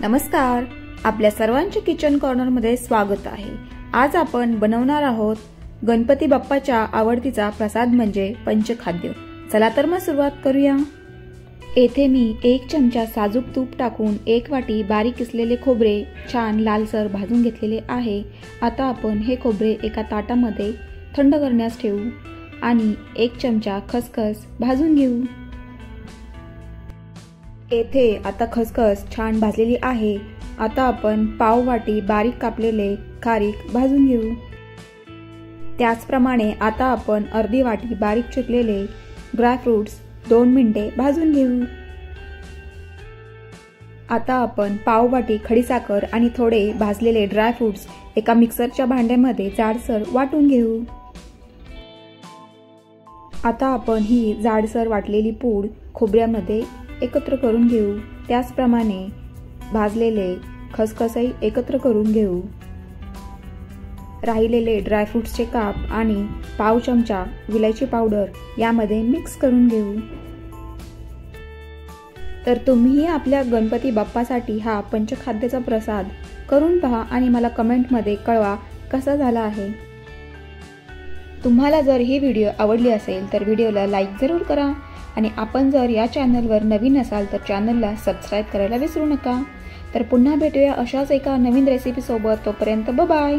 नमस्कार, आपल्या सर्वांचे किचन कॉर्नर मध्ये स्वागत आहे। आज आपण बनवणार आहोत गणपती बाप्पाच्या आवडतीचा प्रसाद म्हणजे पंचखाद्य। चला तर मग सुरुवात करूया। येथे मी 1 चमचा साजूक तूप टाकून 1 वाटी बारीक किसलेले खोबरे छान लालसर भाजून घेतलेले आहे। आता आपण हे खोबरे एका ताटामध्ये थंड करण्यास ठेवू आणि 1 चमचा खसखस भाजून घेऊ। येथे आता खसखस छान भाजलेली आहे। आता आपण पाव वाटी बारीक कापलेले खारीक भाजून घेऊ। त्याचप्रमाणे आता आपण अर्धी वाटी बारीक चिरलेले ड्रायफ्रुट्स 2 मिनिटे भाजून घेऊ। आता आपण पाव वाटी खडीसाखर आणि थोडे भाजलेले ड्रायफ्रुट्स एका मिक्सरच्या भांड्यामध्ये जाडसर वाटून घेऊ। आता आपण ही जाडसर वाटलेली पूड खोबऱ्यामध्ये एकत्र करून घेऊ। त्याचप्रमाणे भाजलेले खसखसही एकत्र करून घेऊ। राहिलेले ड्रायफ्रुट्सचे काप आणि पाव चमचा विलायची पावडर यामध्ये मिक्स करून घेऊ। तर तुम्हीही आपल्या गणपती बाप्पासाठी हा पंचखाद्याचा प्रसाद करून पहा आणि मला कमेंटमध्ये कळवा कसा झाला आहे। तुम्हाला जर ही व्हिडिओ आवडली असेल तर व्हिडिओला लाईक जरूर करा आणि आपण जर या चॅनलवर नवीन असाल तर चॅनलला सबस्क्राइब करायला विसरू नका। तर पुन्हा भेटूया अशाच एका नवीन रेसिपी सोबत। तोपर्यंत बाय बाय।